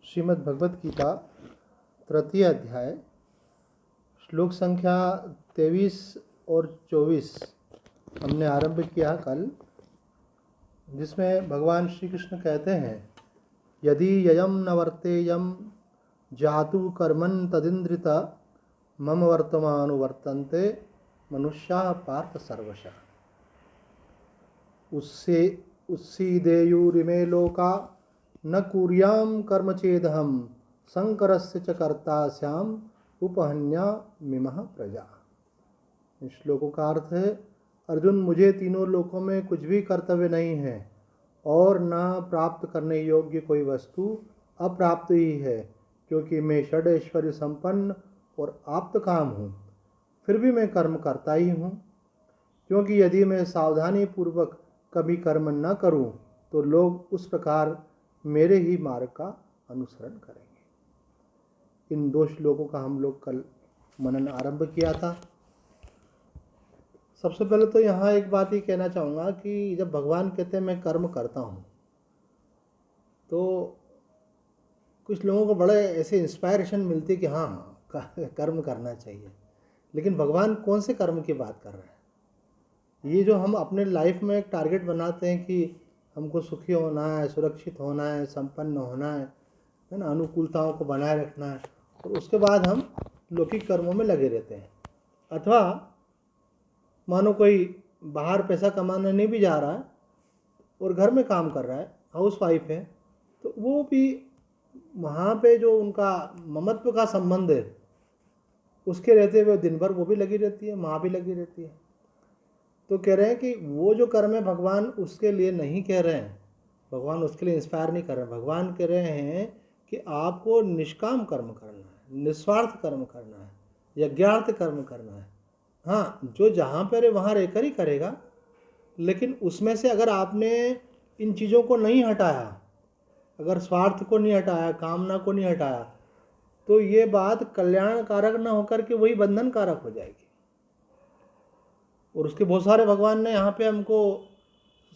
श्रीमद् भगवत गीता तृतीय अध्याय श्लोक संख्या 23 और 24 हमने आरंभ किया कल, जिसमें भगवान श्री कृष्ण कहते हैं, यदि ययम न वर्तेयम जातु कर्मन् तदिन्द्रिता मम वर्तमानु वर्तन्ते मनुष्याः पार्थ सर्वशः। उत्सीदेयुरिमे लोका न कुर्याम कर्म चेदहम संकरस्य च कर्ता स्याम उपहन्या मिमः प्रजा। इस श्लोकों का अर्थ है, अर्जुन, मुझे तीनों लोकों में कुछ भी कर्तव्य नहीं है और न प्राप्त करने योग्य कोई वस्तु अप्राप्त ही है, क्योंकि मैं षड ऐश्वर्य संपन्न और आप्त काम हूँ। फिर भी मैं कर्म करता ही हूँ, क्योंकि यदि मैं सावधानी पूर्वक कभी कर्म न करूँ तो लोग उस प्रकार मेरे ही मार्ग का अनुसरण करेंगे। इन दो श्लोकों का हम लोग कल मनन आरंभ किया था। सबसे पहले तो यहाँ एक बात ही कहना चाहूँगा कि जब भगवान कहते हैं मैं कर्म करता हूँ, तो कुछ लोगों को बड़े ऐसे इंस्पायरेशन मिलती है कि हाँ कर्म करना चाहिए। लेकिन भगवान कौन से कर्म की बात कर रहे हैं? ये जो हम अपने लाइफ में एक टारगेट बनाते हैं कि हमको सुखी होना है, सुरक्षित होना है, संपन्न होना है ना, अनुकूलताओं को बनाए रखना है, और उसके बाद हम लौकिक कर्मों में लगे रहते हैं। अथवा मानो कोई बाहर पैसा कमाने नहीं भी जा रहा है और घर में काम कर रहा है, हाउस वाइफ है, तो वो भी वहाँ पे जो उनका ममत्व का संबंध है उसके रहते हुए दिन भर वो भी लगी रहती है, माँ भी लगी रहती है। तो कह रहे हैं कि वो जो कर्म है भगवान उसके लिए नहीं कह रहे हैं, भगवान उसके लिए इंस्पायर नहीं कर रहे हैं। भगवान कह रहे हैं कि आपको निष्काम कर्म करना है, निस्वार्थ कर्म करना है, यज्ञार्थ कर्म करना है। हाँ, जो जहाँ पर है वहाँ रहकर ही करेगा, लेकिन उसमें से अगर आपने इन चीज़ों को नहीं हटाया, अगर स्वार्थ को नहीं हटाया, कामना को नहीं हटाया, तो ये बात कल्याणकारक न होकर के वही बंधनकारक हो जाएगी। और उसके बहुत सारे भगवान ने यहाँ पे हमको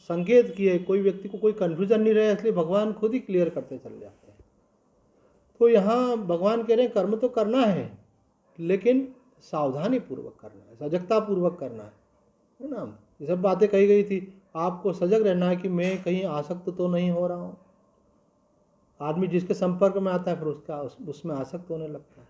संकेत किए, कोई व्यक्ति को कोई कन्फ्यूजन नहीं रहे, इसलिए भगवान खुद ही क्लियर करते चले जाते हैं। तो यहाँ भगवान कह रहे हैं कर्म तो करना है, लेकिन सावधानी पूर्वक करना है, सजगता पूर्वक करना है ना। ये सब बातें कही गई थी। आपको सजग रहना है कि मैं कहीं आसक्त तो नहीं हो रहा हूँ। आदमी जिसके संपर्क में आता है फिर उसमें आसक्त होने लगता है।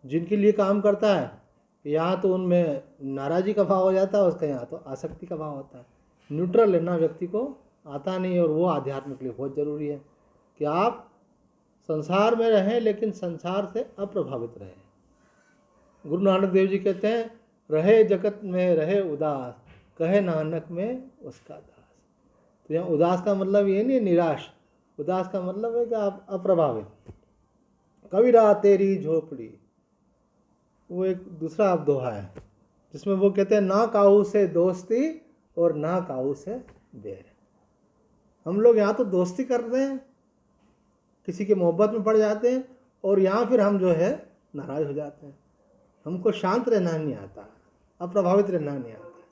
जिनके लिए काम करता है यहाँ तो उनमें नाराज़ी का भाव हो जाता है, उसका यहाँ तो आसक्ति का भाव होता है। न्यूट्रल रहना व्यक्ति को आता नहीं, और वो आध्यात्म के लिए बहुत ज़रूरी है कि आप संसार में रहें लेकिन संसार से अप्रभावित रहें। गुरु नानक देव जी कहते हैं, रहे जगत में रहे उदास, कहे नानक में उसका दास। तो यहाँ उदास का मतलब ये नहीं निराश, उदास का मतलब है कि आप अप्रभावित। कबीरा तेरी झोपड़ी, वो एक दूसरा आप दोहा है जिसमें वो कहते हैं, ना काहू से दोस्ती और ना काहू से बैर। हम लोग यहाँ तो दोस्ती करते हैं, किसी के मोहब्बत में पड़ जाते हैं, और यहाँ फिर हम जो है नाराज हो जाते हैं। हमको शांत रहना नहीं आता, अप्रभावित रहना नहीं आता।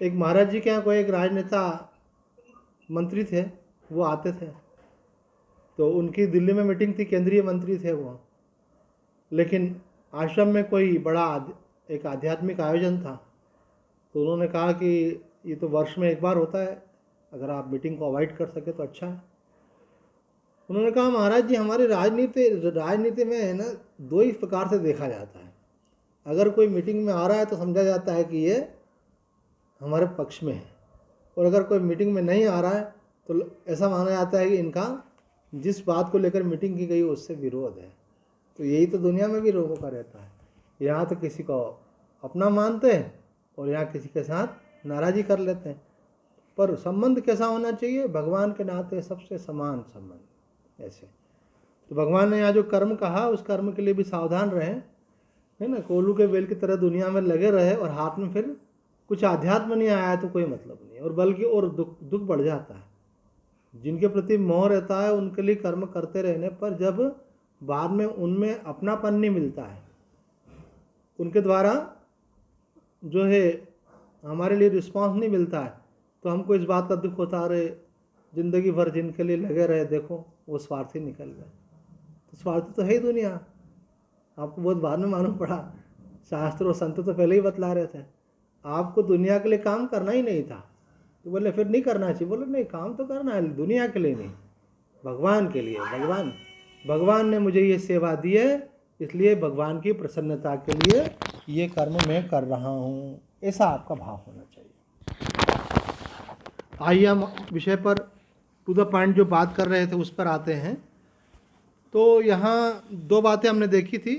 एक महाराज जी के यहाँ कोई एक राजनेता मंत्री थे, वो आते थे, तो उनकी दिल्ली में मीटिंग थी, केंद्रीय मंत्री थे वो। लेकिन आश्रम में कोई बड़ा एक आध्यात्मिक आयोजन था, तो उन्होंने कहा कि ये तो वर्ष में एक बार होता है, अगर आप मीटिंग को अवॉइड कर सके तो अच्छा है। उन्होंने कहा, महाराज जी, हमारी राजनीति में है ना, दो ही प्रकार से देखा जाता है। अगर कोई मीटिंग में आ रहा है तो समझा जाता है कि ये हमारे पक्ष में है, और अगर कोई मीटिंग में नहीं आ रहा है तो ऐसा माना जाता है कि इनका जिस बात को लेकर मीटिंग की गई उससे विरोध है। तो यही तो दुनिया में भी लोगों का रहता है। यहाँ तो किसी को अपना मानते हैं और यहाँ किसी के साथ नाराज़ी कर लेते हैं। पर संबंध कैसा होना चाहिए? भगवान के नाते सबसे समान संबंध। ऐसे तो भगवान ने यहाँ जो कर्म कहा, उस कर्म के लिए भी सावधान रहें, है ना। कोल्हू के बेल की तरह दुनिया में लगे रहे और हाथ में फिर कुछ आध्यात्म नहीं आया तो कोई मतलब नहीं, और बल्कि और दुख बढ़ जाता है। जिनके प्रति मोह रहता है उनके लिए कर्म करते रहने पर जब बाद में उनमें अपनापन नहीं मिलता है, उनके द्वारा जो है हमारे लिए रिस्पांस नहीं मिलता है, तो हमको इस बात का दुख होता है, जिंदगी भर जिनके लिए लगे रहे, देखो वो स्वार्थी निकल गए। तो स्वार्थी तो है ही दुनिया, आपको बहुत बाद में मालूम पड़ा। शास्त्र और संत तो पहले ही बतला रहे थे, आपको दुनिया के लिए काम करना ही नहीं था। तो बोले फिर नहीं करना चाहिए। बोले नहीं, काम तो करना है, दुनिया के लिए नहीं, भगवान के लिए। भगवान ने मुझे ये सेवा दी है, इसलिए भगवान की प्रसन्नता के लिए ये कर्म मैं कर रहा हूँ, ऐसा आपका भाव होना चाहिए। आइए हम विषय पर, टू द पॉइंट जो बात कर रहे थे उस पर आते हैं। तो यहाँ दो बातें हमने देखी थी।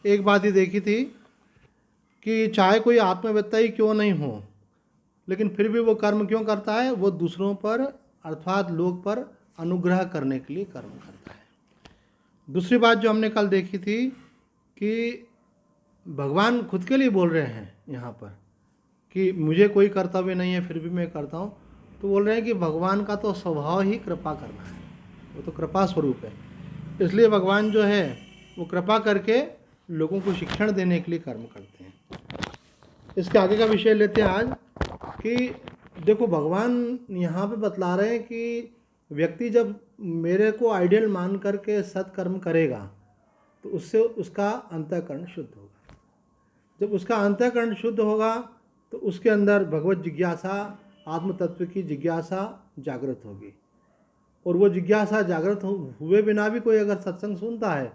एक बात ये देखी थी कि चाहे कोई आत्मवेत्ता ही क्यों नहीं हो, लेकिन फिर भी वो कर्म क्यों करता है? वो दूसरों पर अर्थात लोग पर अनुग्रह करने के लिए कर्म करता है। दूसरी बात जो हमने कल देखी थी कि भगवान खुद के लिए बोल रहे हैं यहाँ पर कि मुझे कोई कर्तव्य नहीं है फिर भी मैं करता हूँ। तो बोल रहे हैं कि भगवान का तो स्वभाव ही कृपा करना है, वो तो कृपा स्वरूप है, इसलिए भगवान जो है वो कृपा करके लोगों को शिक्षण देने के लिए कर्म करते हैं। इसके आगे का विषय लेते हैं आज कि देखो भगवान यहाँ पे बतला रहे हैं कि व्यक्ति जब मेरे को आइडियल मान करके सत्कर्म करेगा तो उससे उसका अंतःकरण शुद्ध होगा। जब उसका अंतःकरण शुद्ध होगा तो उसके अंदर भगवत जिज्ञासा, आत्म तत्व की जिज्ञासा जागृत होगी। और वो जिज्ञासा जागृत हुए बिना भी कोई अगर सत्संग सुनता है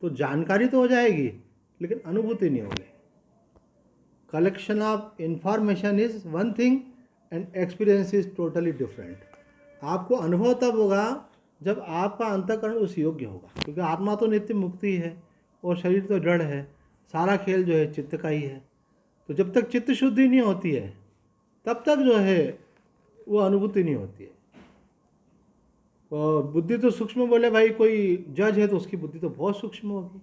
तो जानकारी तो हो जाएगी, लेकिन अनुभूति नहीं होगी। Collection of information is one thing and experience is totally different. आपको अनुभव तब होगा जब आपका अंतःकरण उस योग्य होगा, क्योंकि आत्मा तो नित्य मुक्ति है और शरीर तो जड़ है, सारा खेल जो है चित्त का ही है। तो जब तक चित्त शुद्धि नहीं होती है तब तक जो है वो अनुभूति नहीं होती है। और बुद्धि तो सूक्ष्म, बोले भाई कोई जज है तो उसकी बुद्धि तो बहुत सूक्ष्म होगी,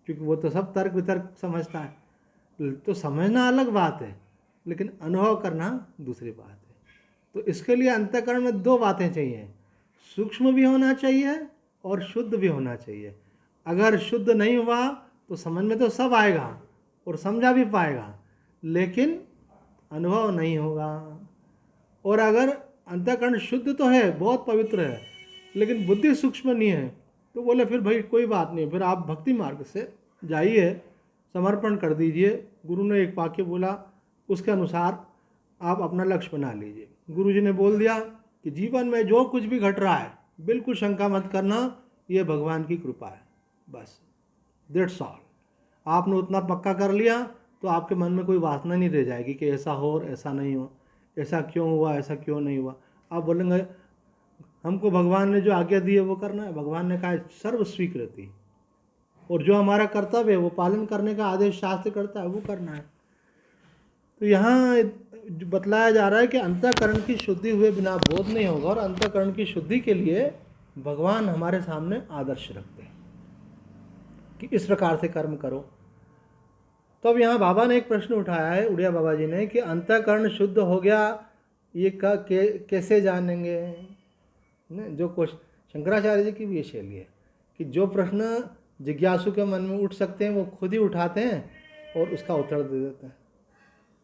क्योंकि वो तो सब तर्क वितर्क समझता है। तो समझना अलग बात है, लेकिन अनुभव करना दूसरी बात है। तो इसके लिए अंतःकरण में दो बातें चाहिए, सूक्ष्म भी होना चाहिए और शुद्ध भी होना चाहिए। अगर शुद्ध नहीं हुआ तो समझ में तो सब आएगा और समझा भी पाएगा, लेकिन अनुभव नहीं होगा। और अगर अंतःकरण शुद्ध तो है, बहुत पवित्र है, लेकिन बुद्धि सूक्ष्म नहीं है, तो बोले फिर भाई कोई बात नहीं, फिर आप भक्ति मार्ग से जाइए, समर्पण कर दीजिए। गुरु ने एक वाक्य बोला, उसके अनुसार आप अपना लक्ष्य बना लीजिए। गुरु जी ने बोल दिया कि जीवन में जो कुछ भी घट रहा है बिल्कुल शंका मत करना, ये भगवान की कृपा है, बस दैट्स ऑल। आपने उतना पक्का कर लिया तो आपके मन में कोई वासना नहीं रह जाएगी कि ऐसा हो और ऐसा नहीं हो, ऐसा क्यों हुआ, ऐसा क्यों नहीं हुआ। आप बोलेंगे हमको भगवान ने जो आज्ञा दी है वो करना है। भगवान ने कहा सर्व स्वीकृति, और जो हमारा कर्तव्य है वो पालन करने का आदेश शास्त्र करता है, वो करना है। तो यहाँ बतलाया जा रहा है कि अंतःकरण की शुद्धि हुए बिना बोध नहीं होगा, और अंतःकरण की शुद्धि के लिए भगवान हमारे सामने आदर्श रखते हैं कि इस प्रकार से कर्म करो। तो अब यहाँ बाबा ने एक प्रश्न उठाया है, उड़िया बाबा जी ने, कि अंतःकरण शुद्ध हो गया ये कैसे जानेंगे? जो क्वेश्चन शंकराचार्य जी की भी ये शैली है कि जो प्रश्न जिज्ञासु के मन में उठ सकते हैं वो खुद ही उठाते हैं और उसका उत्तर दे देते हैं।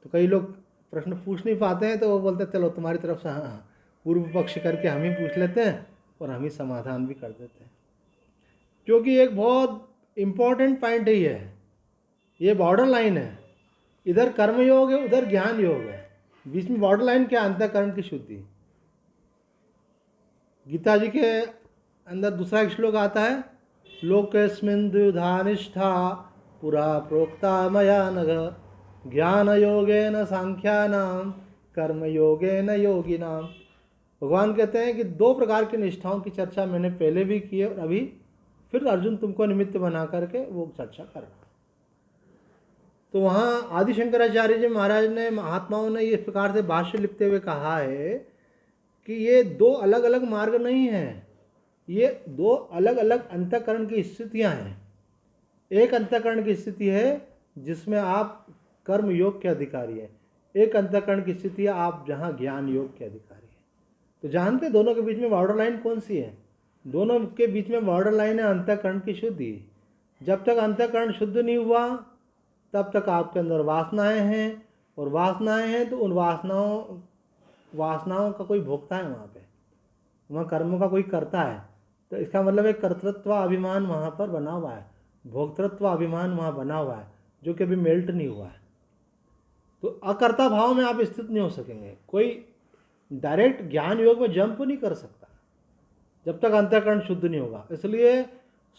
तो कई लोग प्रश्न पूछ नहीं पाते हैं तो वो बोलते हैं चलो तुम्हारी तरफ से हाँ पूर्व पक्ष करके हम ही पूछ लेते हैं और हम ही समाधान भी कर देते हैं। क्योंकि एक बहुत इम्पोर्टेंट पॉइंट ही है, ये बॉर्डर लाइन है, इधर कर्म योग है उधर ज्ञान योग है, बीच में बॉर्डर लाइन क्या? अंतःकरण की शुद्धि। गीता जी के अंदर दूसरा एक श्लोक आता है, लोकेस्मिन् द्विधा निष्ठा पुरा प्रोक्ता मया नघ ज्ञान योगेन सांख्यानाम कर्म योगेन योगिनाम। भगवान कहते हैं कि दो प्रकार की निष्ठाओं की चर्चा मैंने पहले भी की है और अभी फिर अर्जुन तुमको निमित्त बना करके वो चर्चा कर रहा है। तो वहाँ आदि शंकराचार्य जी महाराज ने, महात्माओं ने इस प्रकार से भाष्य लिखते हुए कहा है कि ये दो अलग अलग मार्ग नहीं हैं, ये दो अलग अलग अंतःकरण की स्थितियाँ हैं। एक अंतःकरण की स्थिति है जिसमें आप कर्म योग के अधिकारी हैं, एक अंतःकरण की स्थिति है आप जहाँ ज्ञान योग के अधिकारी हैं। तो जानते दोनों के बीच में बॉर्डर लाइन कौन सी है? दोनों के बीच में बॉर्डर लाइन है अंतःकरण की शुद्धि। जब तक अंतःकरण शुद्ध नहीं हुआ तब तक आपके अंदर वासनाएं हैं, और वासनाएं हैं तो उन वासनाओं का कोई भोक्ता है वहाँ पे। वहाँ कर्मों का कोई करता है, तो इसका मतलब एक कर्तृत्व अभिमान वहाँ पर बना हुआ है, भोक्तृत्व अभिमान वहाँ बना हुआ है, जो कि अभी मेल्ट नहीं हुआ है। तो अकर्ता भाव में आप स्थित नहीं हो सकेंगे। कोई डायरेक्ट ज्ञान योग में जंप नहीं कर सकता जब तक अंतःकरण शुद्ध नहीं होगा। इसलिए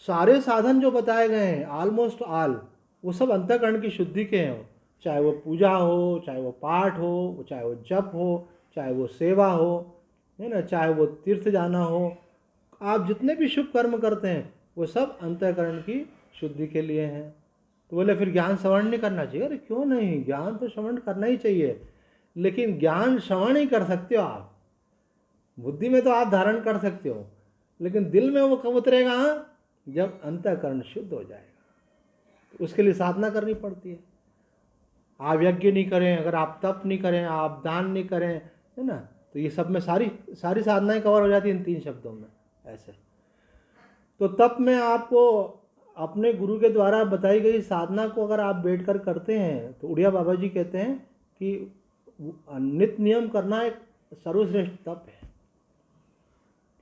सारे साधन जो बताए गए हैं, ऑलमोस्ट ऑल, वो सब अंतःकरण की शुद्धि के हैं। चाहे वो पूजा हो, चाहे वो पाठ हो, चाहे वो जप हो, चाहे वो सेवा हो, है ना, चाहे वो तीर्थ जाना हो, आप जितने भी शुभ कर्म करते हैं वो सब अंतःकरण की शुद्धि के लिए हैं। तो बोले फिर ज्ञान श्रवण नहीं करना चाहिए। अरे क्यों नहीं, ज्ञान तो श्रवण करना ही चाहिए, लेकिन ज्ञान श्रवण ही कर सकते हो आप। बुद्धि में तो आप धारण कर सकते हो, लेकिन दिल में वो कब उतरेगा? जब अंतःकरण शुद्ध हो जाएगा। तो उसके लिए साधना करनी पड़ती है। आप यज्ञ नहीं करें, अगर आप तप नहीं करें, आप दान नहीं करें, है ना, तो ये सब में सारी सारी साधनाएं कवर हो जाती हैं इन 3 शब्दों में ऐसे। तो तप में आपको अपने गुरु के द्वारा बताई गई साधना को अगर आप बैठकर करते हैं, तो उड़िया बाबा जी कहते हैं कि नित्य नियम करना एक सर्वश्रेष्ठ तप है।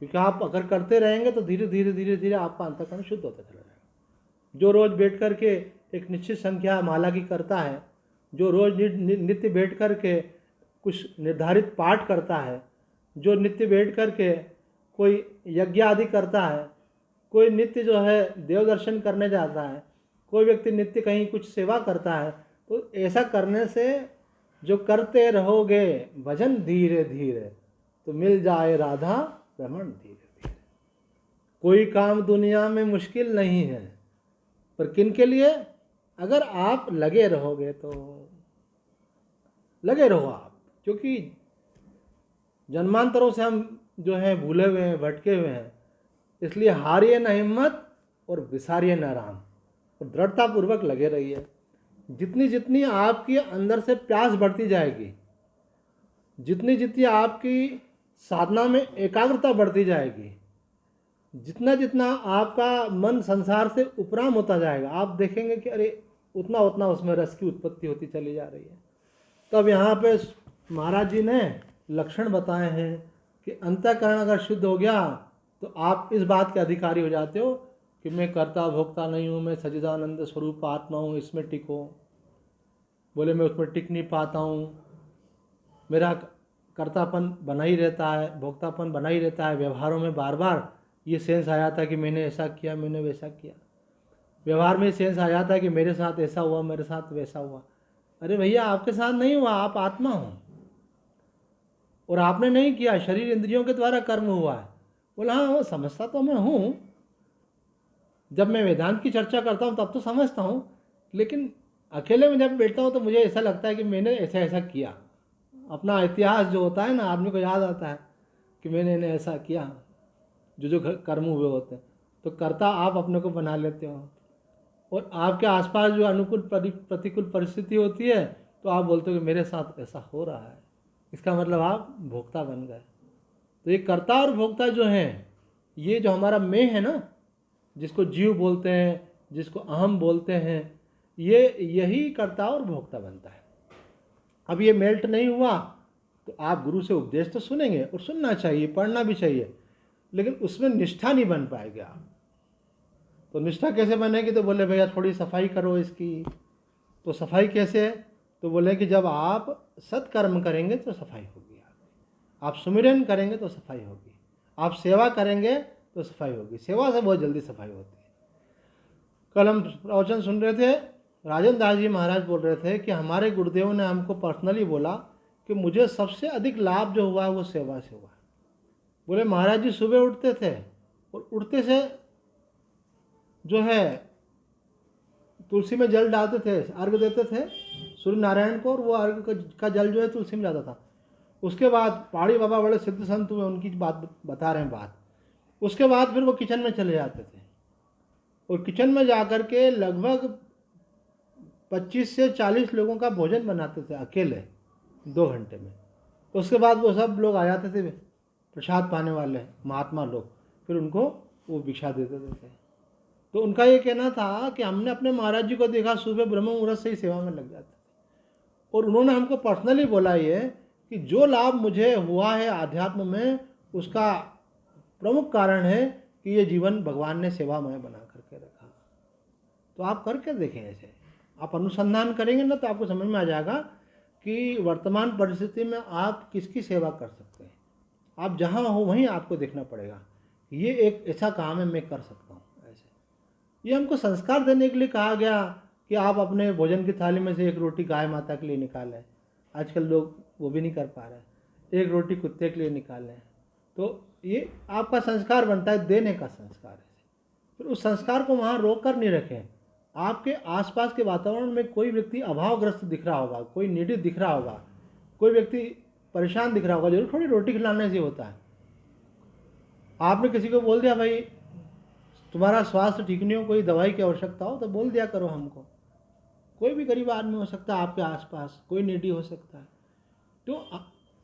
क्योंकि आप अगर करते रहेंगे तो धीरे धीरे धीरे धीरे आपका अंतःकरण शुद्ध होता चला जाएगा। जो रोज बैठ करके एक निश्चित संख्या माला की करता है, जो रोज नित्य बैठ करके कुछ निर्धारित पाठ करता है, जो नित्य बैठ करके कोई यज्ञ आदि करता है, कोई नित्य जो है देव दर्शन करने जाता है, कोई व्यक्ति नित्य कहीं कुछ सेवा करता है, तो ऐसा करने से जो करते रहोगे भजन धीरे धीरे, तो मिल जाए राधा रमण धीरे धीरे। कोई काम दुनिया में मुश्किल नहीं है, पर किन के लिए? अगर आप लगे रहोगे तो लगे रहो आप, क्योंकि जन्मांतरों से हम जो है भूले हुए हैं, भटके हुए हैं। इसलिए हारिए न हिम्मत और विसारिए न राम, और दृढ़तापूर्वक लगे रहिए। जितनी जितनी आपकी अंदर से प्यास बढ़ती जाएगी, जितनी जितनी आपकी साधना में एकाग्रता बढ़ती जाएगी, जितना जितना आपका मन संसार से उपराम होता जाएगा, आप देखेंगे कि अरे उतना उतना उसमें रस की उत्पत्ति होती चली जा रही है। तब यहाँ पे महाराज जी ने लक्षण बताए हैं कि अंतःकरण अगर शुद्ध हो गया तो आप इस बात के अधिकारी हो जाते हो कि मैं कर्ता भोक्ता नहीं हूँ, मैं सच्चिदानंद स्वरूप आत्मा हूँ, इसमें टिको। बोले मैं उसमें टिक नहीं पाता हूँ, मेरा कर्तापन बना ही रहता है, भोक्तापन बना ही रहता है। व्यवहारों में बार बार ये सेंस आया था कि मैंने ऐसा किया, मैंने वैसा किया। व्यवहार में सेंस आया था कि मेरे साथ ऐसा हुआ, मेरे साथ वैसा हुआ। अरे भैया आपके साथ नहीं हुआ, आप आत्मा हो और आपने नहीं किया, शरीर इंद्रियों के द्वारा कर्म हुआ है। बोला हाँ वो समझता तो मैं हूँ, जब मैं वेदांत की चर्चा करता हूँ तब तो समझता हूँ, लेकिन अकेले में जब बैठता हूँ तो मुझे ऐसा लगता है कि मैंने ऐसा ऐसा किया। अपना इतिहास जो होता है ना, आदमी को याद आता है कि मैंने ऐसा किया, जो जो कर्म हुए होते हैं। तो कर्ता आप अपने को बना लेते हो, और आपके आसपास जो अनुकूल प्रतिकूल परिस्थिति होती है तो आप बोलते हो कि मेरे साथ ऐसा हो रहा है, इसका मतलब आप भोक्ता बन गए। तो ये कर्ता और भोक्ता जो हैं, ये जो हमारा मैं है ना, जिसको जीव बोलते हैं, जिसको अहम बोलते हैं, ये यही कर्ता और भोक्ता बनता है। अब ये मेल्ट नहीं हुआ तो आप गुरु से उपदेश तो सुनेंगे, और सुनना चाहिए, पढ़ना भी चाहिए, लेकिन उसमें निष्ठा नहीं बन पाएगा आप। तो निष्ठा कैसे बनेगी? तो बोले भैया थोड़ी सफाई करो इसकी। तो सफाई कैसे है? तो बोले कि जब आप सत्कर्म करेंगे तो सफाई होगी, आप सुमिरन करेंगे तो सफाई होगी, आप सेवा करेंगे तो सफाई होगी। सेवा से बहुत जल्दी सफाई होती है। कल हम प्रवचन सुन रहे थे, राजेंद्र दास जी महाराज बोल रहे थे कि हमारे गुरुदेव ने हमको पर्सनली बोला कि मुझे सबसे अधिक लाभ जो हुआ है वो सेवा से हुआ। बोले महाराज जी सुबह उठते थे और उठते से जो है तुलसी में जल डालते थे, अर्घ देते थे सूर्य नारायण को, और वो अर्घ का जल जो है तुलसी में जाता था। उसके बाद पहाड़ी बाबा बड़े सिद्ध संत हुए, उनकी बात बता रहे हैं बात। उसके बाद फिर वो किचन में चले जाते थे, और किचन में जाकर के लगभग 25 से 40 लोगों का भोजन बनाते थे अकेले 2 घंटे में। तो उसके बाद वो सब लोग आ जाते थे, प्रसाद पाने वाले महात्मा लोग, फिर उनको वो भिक्षा दे देते थे। तो उनका ये कहना था कि हमने अपने महाराज जी को देखा सुबह ब्रह्म मुहूर्त से ही सेवा में लग जाते थे, और उन्होंने हमको पर्सनली बोला ये कि जो लाभ मुझे हुआ है आध्यात्म में, उसका प्रमुख कारण है कि ये जीवन भगवान ने सेवामय बना करके रखा। तो आप करके देखें, ऐसे आप अनुसंधान करेंगे ना तो आपको समझ में आ जाएगा कि वर्तमान परिस्थिति में आप किसकी सेवा कर सकते हैं। आप जहाँ हो वहीं आपको देखना पड़ेगा, ये एक ऐसा काम है मैं कर सकता हूँ। ऐसे ये हमको संस्कार देने के लिए कहा गया कि आप अपने भोजन की थाली में से एक रोटी गाय माता के लिए निकालें। आजकल लोग वो भी नहीं कर पा रहे, एक रोटी कुत्ते के लिए निकालें। तो ये आपका संस्कार बनता है, देने का संस्कार है। फिर उस संस्कार को वहाँ रोक कर नहीं रखें। आपके आसपास के वातावरण में कोई व्यक्ति अभावग्रस्त दिख रहा होगा, कोई नीडी दिख रहा होगा, कोई व्यक्ति परेशान दिख रहा होगा, जरूर थोड़ी रोटी खिलाने से होता है। आपने किसी को बोल दिया भाई तुम्हारा स्वास्थ्य ठीक नहीं हो, कोई दवाई की आवश्यकता हो, तो बोल दिया करो हमको। कोई भी गरीब आदमी हो सकता है आपके आसपास, कोई नीडी हो सकता है। तो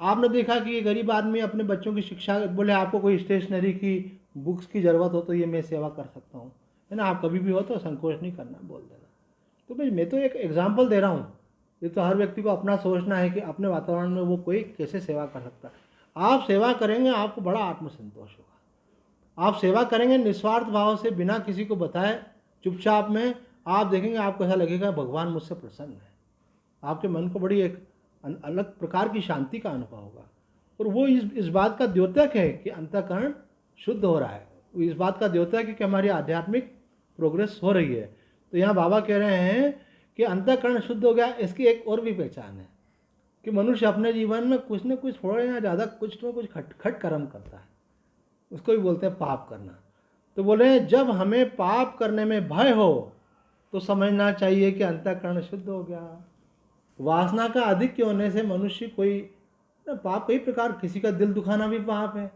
आपने देखा कि ये गरीब आदमी अपने बच्चों की शिक्षा, बोले आपको कोई स्टेशनरी की बुक्स की ज़रूरत हो तो ये मैं सेवा कर सकता हूँ, है ना। आप कभी भी हो तो संकोच नहीं करना, बोल देना। तो भाई मैं तो एक एग्जाम्पल दे रहा हूँ, ये तो हर व्यक्ति को अपना सोचना है कि अपने वातावरण में वो कोई कैसे सेवा कर सकता है। आप सेवा करेंगे आपको बड़ा आत्मसंतोष होगा। आप सेवा करेंगे निस्वार्थ भाव से, बिना किसी को बताए, चुपचाप में, आप देखेंगे आपको ऐसा लगेगा भगवान मुझसे प्रसन्न है। आपके मन को बड़ी एक अलग प्रकार की शांति का अनुभव होगा। और वो इस बात का द्योतक है कि अंतःकरण शुद्ध हो रहा है, वो इस बात का द्योतक है कि हमारी आध्यात्मिक प्रोग्रेस हो रही है। तो यहाँ बाबा कह रहे हैं कि अंतःकरण शुद्ध हो गया। इसकी एक और भी पहचान है कि मनुष्य अपने जीवन में कुछ न कुछ थोड़ा या ज़्यादा कुछ न कुछ खट कर्म करता है, उसको भी बोलते हैं पाप करना। तो बोले हैं जब हमें पाप करने में भय हो तो समझना चाहिए कि अंतःकरण शुद्ध हो गया। वासना का अधिक होने से मनुष्य कोई पाप कई प्रकार, किसी का दिल दुखाना भी पाप है।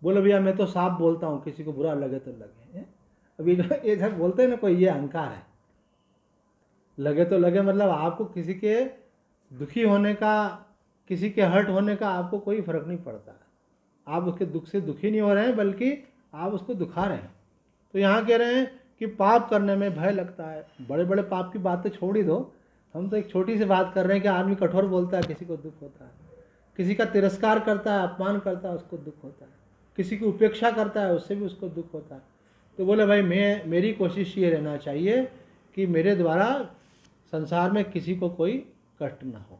बोले भैया मैं तो साफ बोलता हूँ, किसी को बुरा लगे तो लगे। अभी ये सब बोलते हैं ना, कोई ये अहंकार है, लगे तो लगे, मतलब आपको किसी के दुखी होने का, किसी के हर्ट होने का आपको कोई फर्क नहीं पड़ता। आप उसके दुख से दुखी नहीं हो रहे हैं, बल्कि आप उसको दुखा रहे हैं। तो यहाँ कह रहे हैं कि पाप करने में भय लगता है। बड़े बड़े पाप की बात तो छोड़ ही दो, हम तो एक छोटी सी बात कर रहे हैं कि आदमी कठोर बोलता है, किसी को दुख होता है। किसी का तिरस्कार करता है, अपमान करता है, उसको दुख होता है। किसी की उपेक्षा करता है, उससे भी उसको दुख होता है। तो बोले भाई मेरी कोशिश ये रहना चाहिए कि मेरे द्वारा संसार में किसी को कोई कष्ट ना हो,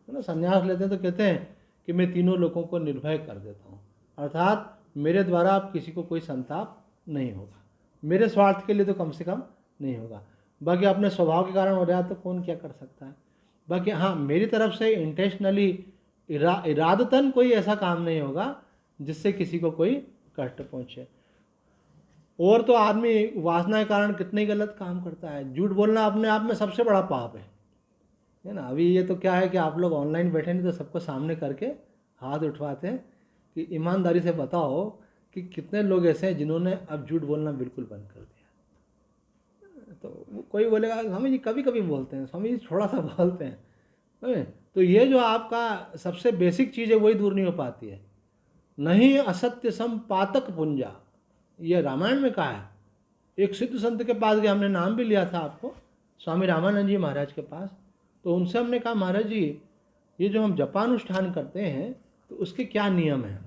है ना। संन्यास लेते हैं तो कहते हैं कि मैं तीनों लोगों को निर्भय कर देता हूँ, अर्थात मेरे द्वारा अब किसी को कोई संताप नहीं होगा, मेरे स्वार्थ के लिए तो कम से कम नहीं होगा। बाकी अपने स्वभाव के कारण हो रहा है तो कौन क्या कर सकता है। बाकी हाँ, मेरी तरफ से इंटेंशनली इरादतन कोई ऐसा काम नहीं होगा जिससे किसी को कोई कष्ट पहुँचे। और तो आदमी वासना के कारण कितने गलत काम करता है। झूठ बोलना अपने आप में सबसे बड़ा पाप है ना। अभी ये तो क्या है कि आप लोग ऑनलाइन बैठे नहीं तो सबको सामने करके हाथ उठवाते हैं कि ईमानदारी से बताओ कि कितने लोग ऐसे हैं जिन्होंने अब झूठ बोलना बिल्कुल बंद कर दिया। तो कोई बोलेगा स्वामी जी कभी कभी बोलते हैं, स्वामी जी थोड़ा सा बोलते हैं। तो ये जो आपका सबसे बेसिक चीज़ है वही दूर नहीं हो पाती है। नहीं असत्य सम पातक पुंजा, ये रामायण में कहा है। एक सिद्ध संत के पास गए, हमने नाम भी लिया था आपको, स्वामी रामानंद जी महाराज के पास। तो उनसे हमने कहा महाराज जी ये जो हम जपानुष्ठान करते हैं तो उसके क्या नियम हैं,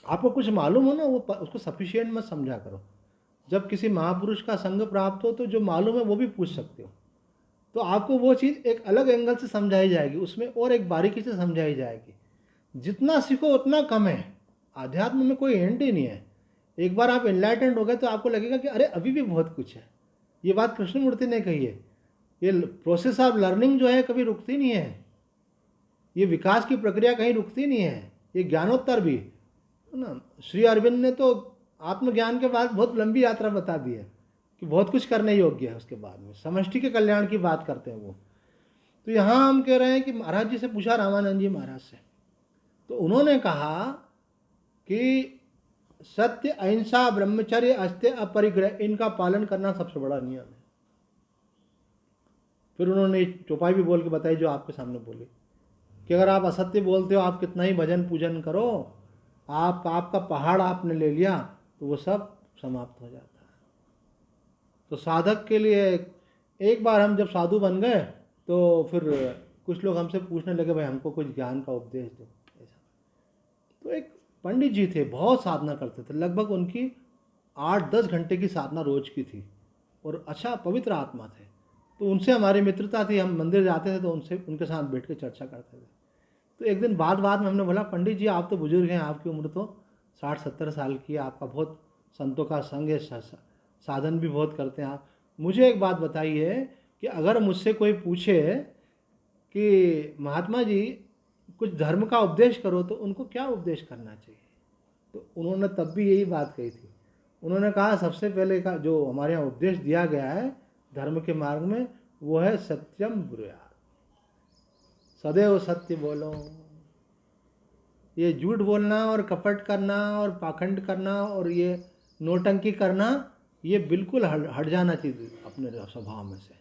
आपको कुछ मालूम हो ना, वो उसको सफिशिएंट मत समझा करो। जब किसी महापुरुष का संग प्राप्त हो तो जो मालूम है वो भी पूछ सकते हो, तो आपको वो चीज़ एक अलग एंगल से समझाई जाएगी, उसमें और एक बारीकी से समझाई जाएगी। जितना सीखो उतना कम है। आध्यात्म में कोई एंड ही नहीं है। एक बार आप एनलाइटेंड हो गए तो आपको लगेगा कि अरे अभी भी बहुत कुछ है। ये बात कृष्णमूर्ति ने कही है, ये प्रोसेस ऑफ लर्निंग जो है कभी रुकती नहीं है, ये विकास की प्रक्रिया कहीं रुकती नहीं है, ये ज्ञानोत्तर भी है ना। श्री अरविंद ने तो आत्मज्ञान के बाद बहुत लंबी यात्रा बता दी है कि बहुत कुछ करने योग्य है। उसके बाद में समष्टि के कल्याण की बात करते हैं वो। तो यहाँ हम कह रहे हैं कि महाराज जी से पूछा, रामानंद जी महाराज से, तो उन्होंने कहा कि सत्य, अहिंसा, ब्रह्मचर्य, अस्त्य, अपरिग्रह, इनका पालन करना सबसे बड़ा नियम है। फिर उन्होंने चौपाई भी बोल के बताई जो आपके सामने बोली कि अगर आप असत्य बोलते हो, आप कितना ही भजन पूजन करो, आपका पहाड़ आपने ले लिया तो वो सब समाप्त हो जाता है। तो साधक के लिए एक बार हम जब साधु बन गए तो फिर कुछ लोग हमसे पूछने लगे भाई हमको कुछ ज्ञान का उपदेश दो, ऐसा। तो एक पंडित जी थे, बहुत साधना करते थे, लगभग उनकी 8-10 घंटे की साधना रोज की थी और अच्छा पवित्र आत्मा थे। तो उनसे हमारी मित्रता थी, हम मंदिर जाते थे तो उनसे उनके साथ बैठ के चर्चा करते थे। तो एक दिन बाद में हमने बोला, पंडित जी आप तो बुजुर्ग हैं, आपकी उम्र तो 60-70 साल की है, आपका बहुत संतों का संग है, साधन भी बहुत करते हैं आप, मुझे एक बात बताइए कि अगर मुझसे कोई पूछे कि महात्मा जी कुछ धर्म का उपदेश करो तो उनको क्या उपदेश करना चाहिए? तो उन्होंने तब भी यही बात कही थी। उन्होंने कहा सबसे पहले का जो हमारे यहाँ उपदेश दिया गया है धर्म के मार्ग में वो है सत्यम ब्रूयात, सदैव सत्य बोलो। ये झूठ बोलना और कपट करना और पाखंड करना और ये नोटंकी करना, ये बिल्कुल हट जाना चाहिए अपने स्वभाव में से।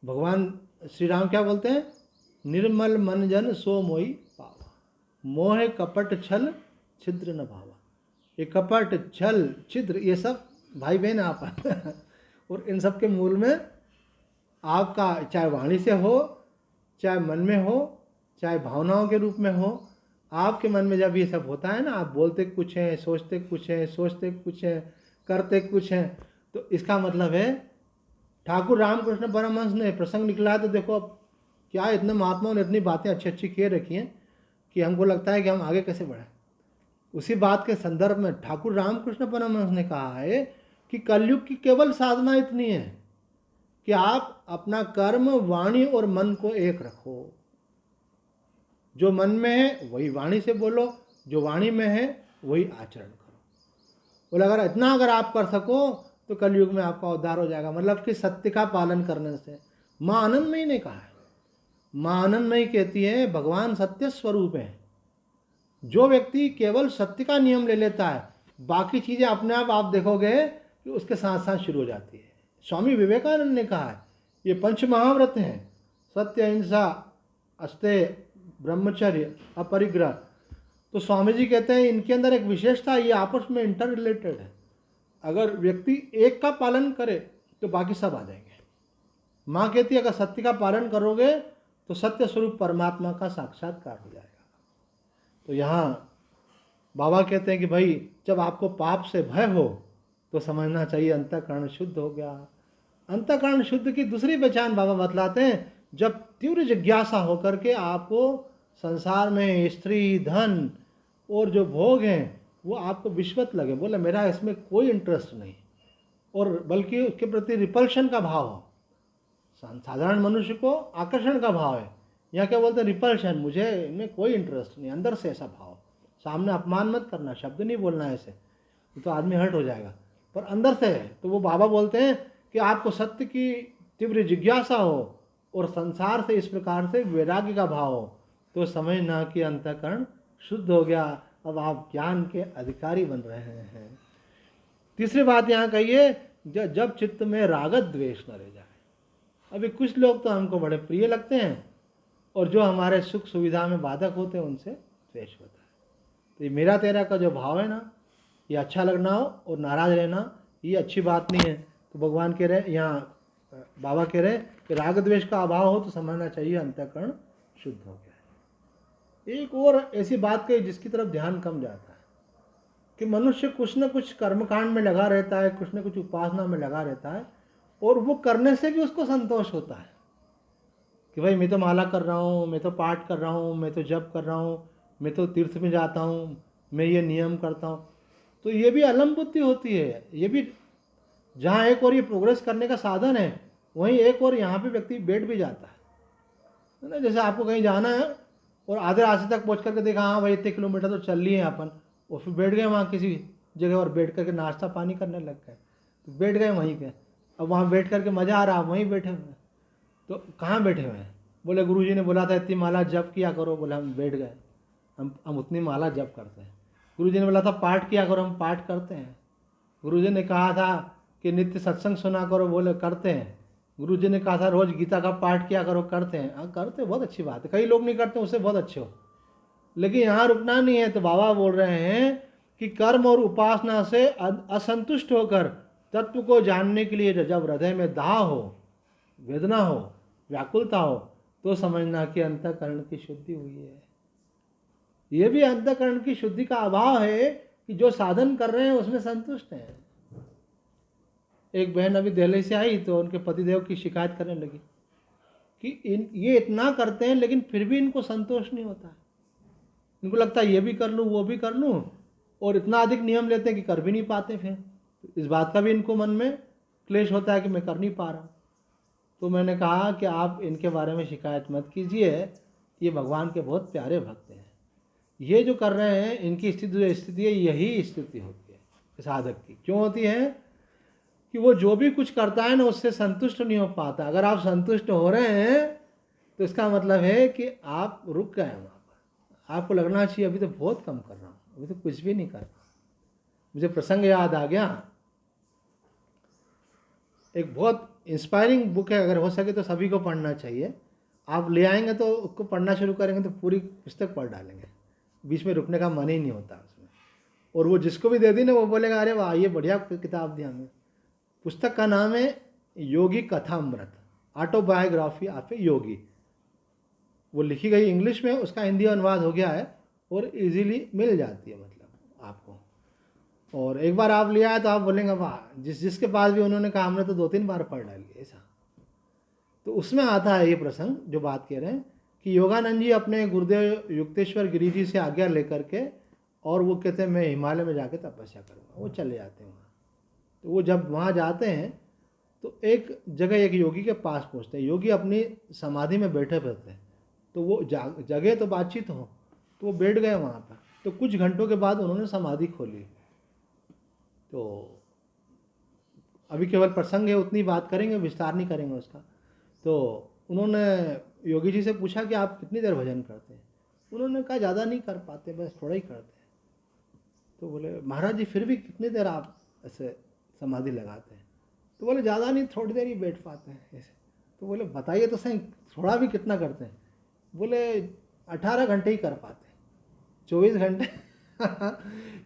भगवान श्री राम क्या बोलते हैं? निर्मल मन जन सो मोहि पावा, मोह कपट छल छिद्र न भावा। ये कपट छल छिद्र ये सब भाई बहन आप और इन सब के मूल में आपका चाहे वाणी से हो, चाहे मन में हो, चाहे भावनाओं के रूप में हो, आपके मन में जब ये सब होता है ना, आप बोलते कुछ हैं, सोचते कुछ हैं, सोचते कुछ हैं, करते कुछ हैं, तो इसका मतलब है ठाकुर रामकृष्ण परमहंस ने प्रसंग निकला है। तो देखो अब क्या इतने महात्माओं ने इतनी बातें अच्छी अच्छी किए रखी हैं कि हमको लगता है कि हम आगे कैसे बढ़ें। उसी बात के संदर्भ में ठाकुर रामकृष्ण परमहंस ने कहा है कि कलयुग की केवल साधना इतनी है कि आप अपना कर्म, वाणी और मन को एक रखो। जो मन में है वही वाणी से बोलो, जो वाणी में है वही आचरण करो। बोले अगर आप कर सको तो कलयुग में आपका उद्धार हो जाएगा। मतलब कि सत्य का पालन करने से। माँ आनंदमयी ने कहा है, माँ आनंदमयी कहती है भगवान सत्य स्वरूप है। जो व्यक्ति केवल सत्य का नियम ले लेता है, बाकी चीज़ें अपने आप देखोगे कि उसके साथ साथ शुरू हो जाती है। स्वामी विवेकानंद ने कहा है ये पंच महाव्रत हैं, सत्य, अहिंसा, अस्तेय, ब्रह्मचर्य, अपरिग्रह। तो स्वामी जी कहते हैं इनके अंदर एक विशेषता, ये आपस में इंटर रिलेटेड है। अगर व्यक्ति एक का पालन करे तो बाकी सब आ जाएंगे। माँ कहती है अगर सत्य का पालन करोगे तो सत्य स्वरूप परमात्मा का साक्षात्कार हो जाएगा। तो यहाँ बाबा कहते हैं कि भाई जब आपको पाप से भय हो तो समझना चाहिए अंतःकरण शुद्ध हो गया। अंतःकरण शुद्ध की दूसरी पहचान बाबा बतलाते हैं, जब तीव्र जिज्ञासा होकर के आपको संसार में स्त्री, धन और जो भोग हैं वो आपको विश्वत लगे, बोले मेरा इसमें कोई इंटरेस्ट नहीं, और बल्कि उसके प्रति रिपल्शन का भाव हो। साधारण मनुष्य को आकर्षण का भाव है, यहाँ क्या बोलते हैं रिपल्शन, मुझे इनमें कोई इंटरेस्ट नहीं, अंदर से ऐसा भाव। सामने अपमान मत करना, शब्द नहीं बोलना ऐसे, तो आदमी हर्ट हो जाएगा, पर अंदर से है। तो वो बाबा बोलते हैं कि आपको सत्य की तीव्र जिज्ञासा हो और संसार से इस प्रकार से वैराग्य का भाव हो तो समझना कि अंतःकरण शुद्ध हो गया, अब आप ज्ञान के अधिकारी बन रहे हैं। तीसरी बात यहाँ कहिए, जब चित्त में रागत द्वेष न रह जाए। अभी कुछ लोग तो हमको बड़े प्रिय लगते हैं और जो हमारे सुख सुविधा में बाधक होते हैं उनसे द्वेष होता है। तो ये मेरा तेरा का जो भाव है ना, ये अच्छा लगना हो और नाराज रहना ये अच्छी बात नहीं है। तो भगवान कह रहे, यहाँ बाबा कह रहे कि राग द्वेष का अभाव हो तो समझना चाहिए अंतःकरण शुद्ध हो गया है। एक और ऐसी बात कही जिसकी तरफ ध्यान कम जाता है कि मनुष्य कुछ न कुछ कर्मकांड में लगा रहता है, कुछ न कुछ उपासना में लगा रहता है, और वो करने से भी उसको संतोष होता है कि भाई मैं तो माला कर रहा हूँ, मैं तो पाठ कर रहा हूँ, मैं तो जप कर रहा हूँ, मैं तो तीर्थ में जाता हूँ, मैं ये नियम करता हूँ। तो ये भी अलम बुद्धि होती है। ये भी जहाँ एक और ये प्रोग्रेस करने का साधन है, वहीं एक और यहाँ पे व्यक्ति बैठ भी जाता है ना। जैसे आपको कहीं जाना है और आधे रास्ते तक पहुँच करके देखा हाँ भाई इतने किलोमीटर तो चल लिए अपन, और फिर बैठ गए वहाँ किसी जगह और बैठ करके नाश्ता पानी करने लग गए, तो बैठ गए वहीं के। अब वहाँ बैठ करके मज़ा आ रहा, वहीं बैठे हुए हैं। तो कहाँ बैठे हुए हैं? बोले गुरुजी ने बोला था इतनी माला जप किया करो। बोले हम बैठ गए, हम उतनी माला जप करते हैं। गुरुजी ने बोला था पाठ किया करो, हम पाठ करते हैं। गुरुजी ने कहा था कि नित्य सत्संग सुना करो, बोले करते हैं। गुरुजी ने कहा था रोज़ गीता का पाठ किया करो, करते हैं। हाँ करते, बहुत अच्छी बात है। कई लोग नहीं करते, उससे बहुत अच्छे हो, लेकिन यहाँ रुकना नहीं है। तो बाबा बोल रहे हैं कि कर्म और उपासना से असंतुष्ट होकर तत्व को जानने के लिए जब हृदय में दाह हो, वेदना हो, व्याकुलता हो, तो समझना कि अंतःकरण की शुद्धि हुई है। ये भी अंतःकरण की शुद्धि का अभाव है कि जो साधन कर रहे हैं उसमें संतुष्ट हैं। एक बहन अभी दिल्ली से आई तो उनके पतिदेव की शिकायत करने लगी कि ये इतना करते हैं लेकिन फिर भी इनको संतोष नहीं होता है। इनको लगता है ये भी कर लूँ वो भी कर लूँ, और इतना अधिक नियम लेते हैं कि कर भी नहीं पाते। फिर इस बात का भी इनको मन में क्लेश होता है कि मैं कर नहीं पा रहा हूँ। तो मैंने कहा कि आप इनके बारे में शिकायत मत कीजिए, ये भगवान के बहुत प्यारे भक्त हैं। ये जो कर रहे हैं इनकी जो स्थिति है यही स्थिति होती है साधक की। क्यों होती है कि वो जो भी कुछ करता है ना उससे संतुष्ट नहीं हो पाता। अगर आप संतुष्ट हो रहे हैं तो इसका मतलब है कि आप रुक गए हैं वहाँ पर। आपको लगना चाहिए अभी तो बहुत कम कर रहा हूँ, अभी तो कुछ भी नहीं कर रहा। मुझे प्रसंग याद आ गया, एक बहुत इंस्पायरिंग बुक है, अगर हो सके तो सभी को पढ़ना चाहिए। आप ले आएंगे तो उसको पढ़ना शुरू करेंगे तो पूरी पुस्तक पढ़ डालेंगे, बीच में रुकने का मन ही नहीं होता उसमें। और वो जिसको भी दे दी ना वो बोलेगा अरे वाह ये बढ़िया किताब दी हमें। पुस्तक का नाम है योगी कथामृत, ऑटोबायोग्राफी ऑफ ए योगी। वो लिखी गई इंग्लिश में, उसका हिंदी अनुवाद हो गया है और इजीली मिल जाती है मतलब आपको। और एक बार आप ले आए तो आप बोलेंगे वाह, जिसके पास भी उन्होंने कहा हमने तो 2-3 बार पढ़ डाली ऐसा। तो उसमें आता है ये प्रसंग जो बात कह रहे हैं कि योगानंद जी अपने गुरुदेव युक्तेश्वर गिरी जी से आज्ञा लेकर के, और वो कहते हैं मैं हिमालय में जाके तपस्या करूँगा। वो चले जाते हैं वहाँ। तो वो जब वहाँ जाते हैं तो एक जगह एक योगी के पास पहुँचते हैं। योगी अपनी समाधि में बैठे रहते हैं, तो वो जगह तो बातचीत हो, तो वो बैठ गए वहाँ पर। तो कुछ घंटों के बाद उन्होंने समाधि खोली। तो अभी केवल प्रसंग है, उतनी बात करेंगे, विस्तार नहीं करेंगे उसका। तो उन्होंने योगी जी से पूछा कि आप कितनी देर भजन करते हैं। उन्होंने कहा ज़्यादा नहीं कर पाते, बस थोड़ा ही करते हैं। तो बोले महाराज जी फिर भी कितनी देर आप ऐसे समाधि लगाते हैं। तो बोले ज़्यादा नहीं, थोड़ी देर ही बैठ पाते हैं ऐसे। तो बोले बताइए तो सही थोड़ा भी कितना करते हैं। बोले 18 घंटे ही कर पाते हैं, 24 घंटे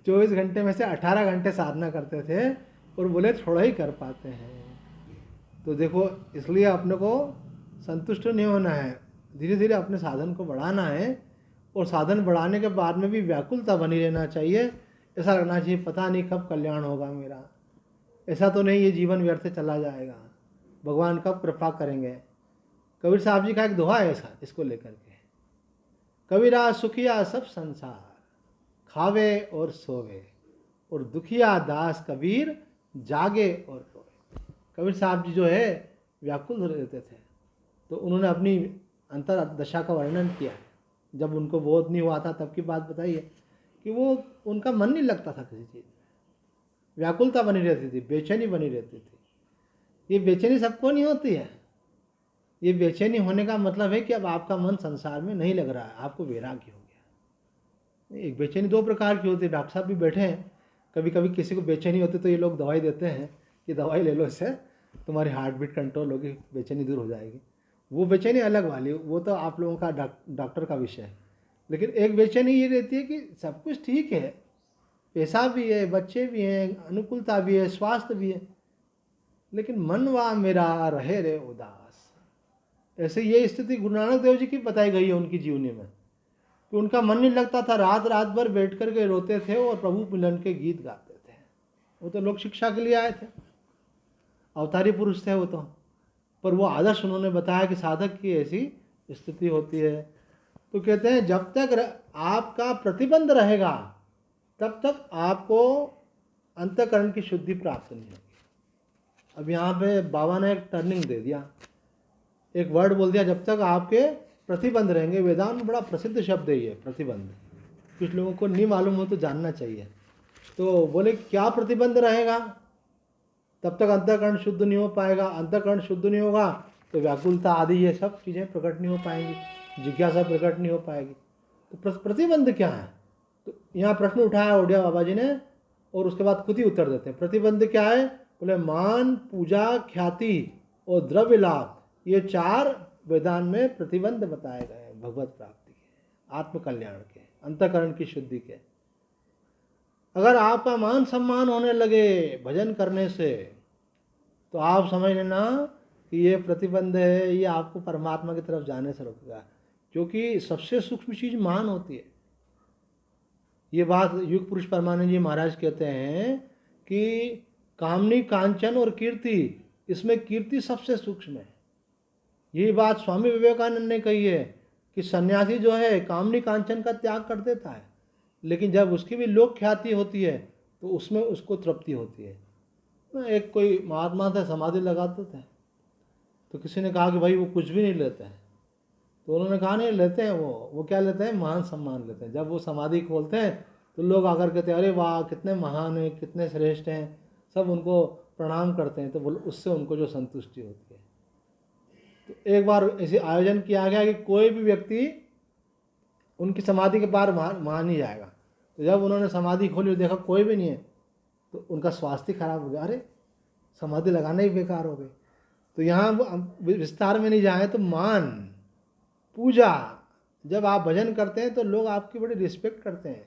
24 घंटे में से 18 घंटे साधना करते थे, और बोले थोड़ा ही कर पाते हैं। तो देखो इसलिए अपने को संतुष्ट नहीं होना है, धीरे धीरे अपने साधन को बढ़ाना है। और साधन बढ़ाने के बाद में भी व्याकुलता बनी रहना चाहिए। ऐसा लगना चाहिए पता नहीं कब कल्याण होगा मेरा, ऐसा तो नहीं ये जीवन व्यर्थ चला जाएगा, भगवान कब कृपा करेंगे। कबीर साहब जी का एक दोहा है ऐसा इसको लेकर के, कबीरा सुखिया सब संसार, खावे और सोवे, और दुखिया दास कबीर जागे और रोए। कबीर साहब जी जो है व्याकुल रहते थे, तो उन्होंने अपनी अंतर दशा का वर्णन किया है। जब उनको बोध नहीं हुआ था तब की बात बताइए कि वो उनका मन नहीं लगता था किसी चीज़ में, व्याकुलता बनी रहती थी, बेचैनी बनी रहती थी। ये बेचैनी सबको नहीं होती है। ये बेचैनी होने का मतलब है कि अब आपका मन संसार में नहीं लग रहा है, आपको वैराग्य हो गया। एक बेचैनी 2 प्रकार की होती है। डॉक्टर साहब भी बैठे हैं, कभी कभी किसी को बेचैनी होती तो ये लोग दवाई देते हैं कि दवाई ले लो, इससे तुम्हारी हार्ट बीट कंट्रोल होगी, बेचैनी दूर हो जाएगी। वो बेचैनी अलग वाली, वो तो आप लोगों का डॉक्टर का विषय है। लेकिन एक बेचैनी ये रहती है कि सब कुछ ठीक है, पैसा भी है, बच्चे भी हैं, अनुकूलता भी है, स्वास्थ्य भी है, लेकिन मनवा मेरा रहे रे उदास। ऐसे ये स्थिति गुरु नानक देव जी की बताई गई है उनकी जीवनी में, कि उनका मन नहीं लगता था, रात रात भर बैठ कर के रोते थे और प्रभु मिलन के गीत गाते थे। वो तो लोक शिक्षा के लिए आए थे, अवतारी पुरुष थे वो तो, पर वो आदर्श उन्होंने बताया कि साधक की ऐसी स्थिति होती है। तो कहते हैं जब तक आपका प्रतिबंध रहेगा तब तक आपको अंतःकरण की शुद्धि प्राप्त नहीं होगी। अब यहाँ पे बाबा ने एक टर्निंग दे दिया, एक वर्ड बोल दिया, जब तक आपके प्रतिबंध रहेंगे। वेदांत में बड़ा प्रसिद्ध शब्द है ये प्रतिबंध, कुछ लोगों को नहीं मालूम हो तो जानना चाहिए। तो बोले क्या प्रतिबंध रहेगा, तब तक अंतःकरण शुद्ध नहीं हो पाएगा। अंतःकरण शुद्ध नहीं होगा तो व्याकुलता आदि ये सब चीज़ें प्रकट नहीं हो पाएंगी, जिज्ञासा प्रकट नहीं हो पाएगी। तो प्रतिबंध क्या है, तो यहाँ प्रश्न उठाया ओडिया बाबा जी ने, और उसके बाद खुद ही उत्तर देते हैं। प्रतिबंध क्या है, बोले मान, पूजा, ख्याति और द्रव्य लाभ, ये 4 वेदांत में प्रतिबंध बताए गए हैं भगवत प्राप्ति के, आत्मकल्याण के, अंतःकरण की शुद्धि के। अगर आपका मान सम्मान होने लगे भजन करने से, तो आप समझ लेना कि ये प्रतिबंध है, ये आपको परमात्मा की तरफ जाने से रोकेगा। क्योंकि सबसे सूक्ष्म चीज़ मान होती है। ये बात युग पुरुष परमानंद जी महाराज कहते हैं कि कामनी, कांचन और कीर्ति, इसमें कीर्ति सबसे सूक्ष्म है। यही बात स्वामी विवेकानंद ने कही है कि सन्यासी जो है कामनी कांचन का त्याग कर देता है, लेकिन जब उसकी भी लोक ख्याति होती है तो उसमें उसको तृप्ति होती है। एक कोई महात्मा थे, समाधि लगाते थे, तो किसी ने कहा कि भाई वो कुछ भी नहीं लेते हैं। तो उन्होंने कहा नहीं लेते हैं, वो क्या लेते हैं, मान सम्मान लेते हैं। जब वो समाधि खोलते हैं तो लोग आकर कहते हैं अरे वाह कितने महान हैं, कितने श्रेष्ठ हैं, सब उनको प्रणाम करते हैं। तो बोल उससे उनको जो संतुष्टि होती है। तो एक बार ऐसे आयोजन किया गया कि कोई भी व्यक्ति उनकी समाधि के पार वहाँ नहीं जाएगा। तो जब उन्होंने समाधि खोली और देखा कोई भी नहीं है तो उनका स्वास्थ्य खराब हो गया, अरे समाधि लगाना ही बेकार हो गई। तो यहाँ विस्तार में नहीं जाए तो मान, पूजा, जब आप भजन करते हैं तो लोग आपकी बड़ी रिस्पेक्ट करते हैं,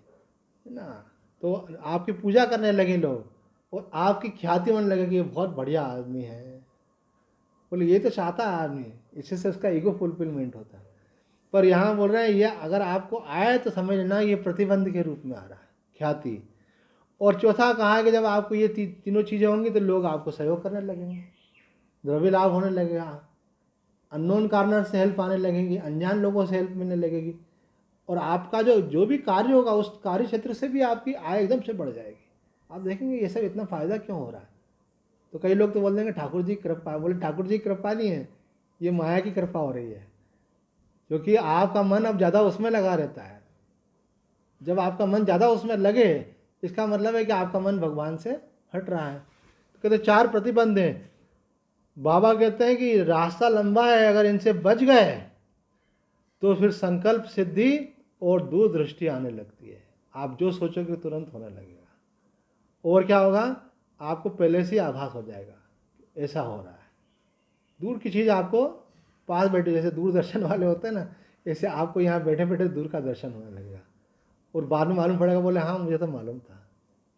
है ना। तो आपकी पूजा करने लगे लोग और आपकी ख्याति होने लगे कि ये बहुत बढ़िया आदमी है। बोले ये तो चाहता है आदमी, इससे से उसका ईगो फुलफिलमेंट होता है। पर यहाँ बोल रहे हैं ये अगर आपको आए तो समझ लेना ये प्रतिबंध के रूप में आ रहा है, ख्याति। और चौथा कहा है कि जब आपको ये तीनों चीज़ें होंगी तो लोग आपको सहयोग करने लगेंगे, द्रव्य लाभ होने लगेगा, अननोन कार्नर से हेल्प आने लगेगी, अनजान लोगों से हेल्प मिलने लगेगी, और आपका जो भी कार्य होगा उस कार्य क्षेत्र से भी आपकी आय एकदम से बढ़ जाएगी। आप देखेंगे ये सब इतना फ़ायदा क्यों हो रहा है। तो कई लोग तो बोल देंगे ठाकुर जी की कृपा। बोले ठाकुर जी की कृपा नहीं है, ये माया की कृपा हो रही है, क्योंकि आपका मन अब ज़्यादा उसमें लगा रहता है। जब आपका मन ज़्यादा उसमें लगे इसका मतलब है कि आपका मन भगवान से हट रहा है। तो कहते 4 प्रतिबंध हैं। बाबा कहते हैं कि रास्ता लंबा है, अगर इनसे बच गए तो फिर संकल्प सिद्धि और दूरदृष्टि आने लगती है। आप जो सोचोगे तुरंत होने लगेगा। और क्या होगा, आपको पहले से ही आभास हो जाएगा ऐसा हो रहा है। दूर की चीज़ आपको पास बैठे, जैसे दूरदर्शन वाले होते हैं ना, ऐसे आपको यहाँ बैठे बैठे दूर का दर्शन होने लगेगा। और बाद में मालूम पड़ेगा, बोले हाँ मुझे तो मालूम था।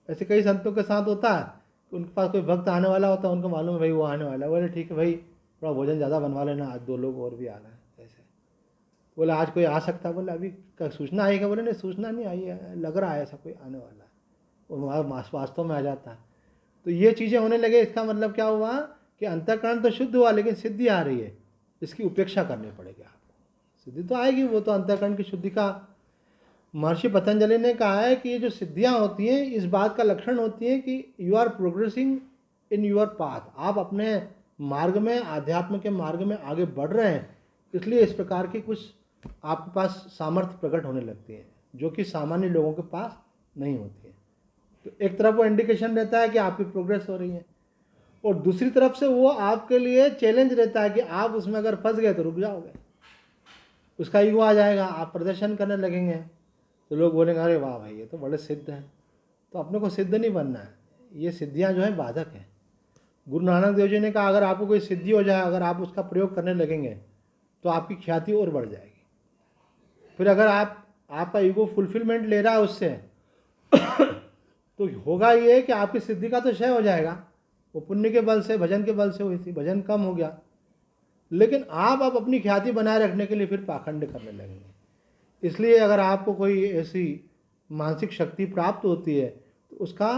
ऐसे कई संतों के साथ होता है, उनके पास कोई भक्त आने वाला होता है, उनको मालूम है भाई वो आने वाला है। बोले ठीक है भाई थोड़ा भोजन ज़्यादा बनवा लेना, आज 2 लोग और भी आ रहे हैं। ऐसे बोले आज कोई आ सकता है। बोले अभी सूचना आई क्या। बोले नहीं सूचना नहीं आई है, लग रहा है ऐसा कोई आने वाला है। और वास्तव में आ जाता है। तो ये चीज़ें होने लगे, इसका मतलब क्या हुआ कि अंतःकरण तो शुद्ध हुआ लेकिन सिद्धि आ रही है, इसकी उपेक्षा करनी पड़ेगी आपको। सिद्धि तो आएगी, वो तो अंतःकरण की शुद्धि का महर्षि पतंजलि ने कहा है कि ये जो सिद्धियां होती हैं इस बात का लक्षण होती है कि you are progressing in your path. आप अपने मार्ग में, आध्यात्म के मार्ग में आगे बढ़ रहे हैं, इसलिए इस प्रकार की कुछ आपके पास सामर्थ्य प्रकट होने लगती है जो कि सामान्य लोगों के पास नहीं होती है। तो एक तरफ वो इंडिकेशन रहता है कि आपकी प्रोग्रेस हो रही है, और दूसरी तरफ से वो आपके लिए चैलेंज रहता है कि आप उसमें अगर फंस गए तो रुक जाओगे, उसका ईगो आ जाएगा, आप प्रदर्शन करने लगेंगे तो लोग बोलेंगे अरे वाह भाई ये तो बड़े सिद्ध हैं। तो अपने को सिद्ध नहीं बनना है, ये सिद्धियां जो हैं बाधक हैं। गुरु नानक देव जी ने कहा अगर आपको कोई सिद्धि हो जाए, अगर आप उसका प्रयोग करने लगेंगे तो आपकी ख्याति और बढ़ जाएगी। फिर अगर आपका ईगो फुलफिलमेंट ले रहा है उससे तो होगा ये कि आपकी सिद्धि का तो क्षय हो जाएगा। वो पुण्य के बल से, भजन के बल से हुई थी, भजन कम हो गया, लेकिन आप अब अपनी ख्याति बनाए रखने के लिए फिर पाखंड करने लगेंगे। इसलिए अगर आपको कोई ऐसी मानसिक शक्ति प्राप्त होती है तो उसका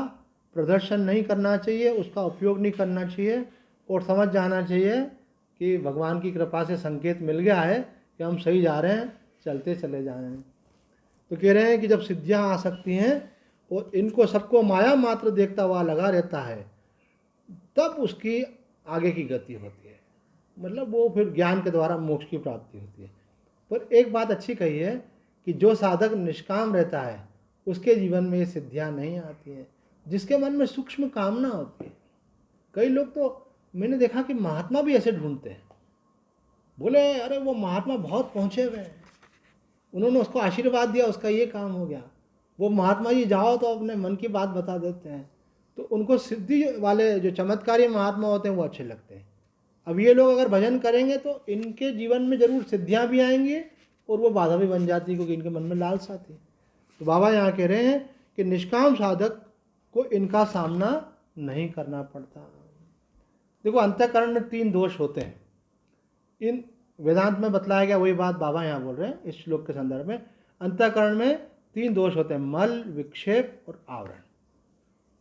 प्रदर्शन नहीं करना चाहिए, उसका उपयोग नहीं करना चाहिए, और समझ जाना चाहिए कि भगवान की कृपा से संकेत मिल गया है कि हम सही जा रहे हैं, चलते चले जा रहे हैं। तो कह रहे हैं कि जब सिद्धियां आ सकती हैं और इनको सबको माया मात्र देखता हुआ लगा रहता है, तब उसकी आगे की गति होती है, मतलब वो फिर ज्ञान के द्वारा मोक्ष की प्राप्ति होती है। पर एक बात अच्छी कही है कि जो साधक निष्काम रहता है उसके जीवन में ये सिद्धियां नहीं आती हैं, जिसके मन में सूक्ष्म कामना होती है। कई लोग तो मैंने देखा कि महात्मा भी ऐसे ढूंढते हैं, बोले अरे वो महात्मा बहुत पहुँचे हुए हैं, उन्होंने उसको आशीर्वाद दिया, उसका ये काम हो गया। वो महात्मा जी जाओ तो अपने मन की बात बता देते हैं, तो उनको सिद्धि वाले जो चमत्कारी महात्मा होते हैं वो अच्छे लगते हैं। अब ये लोग अगर भजन करेंगे तो इनके जीवन में जरूर सिद्धियां भी आएंगी और वो बाधा भी बन जाती है, क्योंकि इनके मन में लालसा थी। तो बाबा यहाँ कह रहे हैं कि निष्काम साधक को इनका सामना नहीं करना पड़ता। देखो अंतःकरण में 3 दोष होते हैं, इन वेदांत में बतलाया गया वही बात बाबा यहाँ बोल रहे हैं इस श्लोक के संदर्भ में। अंतःकरण में तीन दोष होते हैं, मल, विक्षेप और आवरण।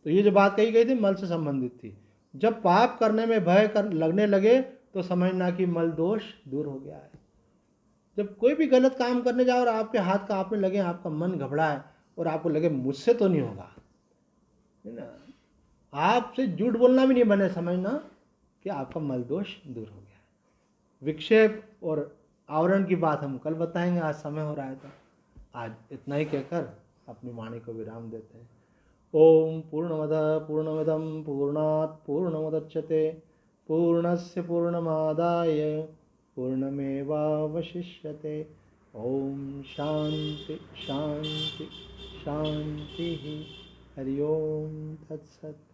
तो ये जो बात कही गई थी मल से संबंधित थी। जब पाप करने में भय लगने लगे तो समझना कि मल दोष दूर हो गया है। जब कोई भी गलत काम करने जाओ और आपके हाथ कांपने लगे, आपका मन घबराए और आपको लगे मुझसे तो नहीं होगा, है ना, आपसे झूठ बोलना भी नहीं बने, समझना कि आपका मल दोष दूर हो गया। विक्षेप और आवरण की बात हम कल बताएंगे, आज समय हो रहा है तो आज इतना ही कहकर अपनी वाणी को विराम देते हैं। ओम पूर्णमदः पूर्णमिदं पूर्णात् पूर्णमुदच्यते पूर्णस्य पूर्णमादाय पूर्णमेवावशिष्यते। ओम शांति शांति शांति। हरि ओम तत्सत्।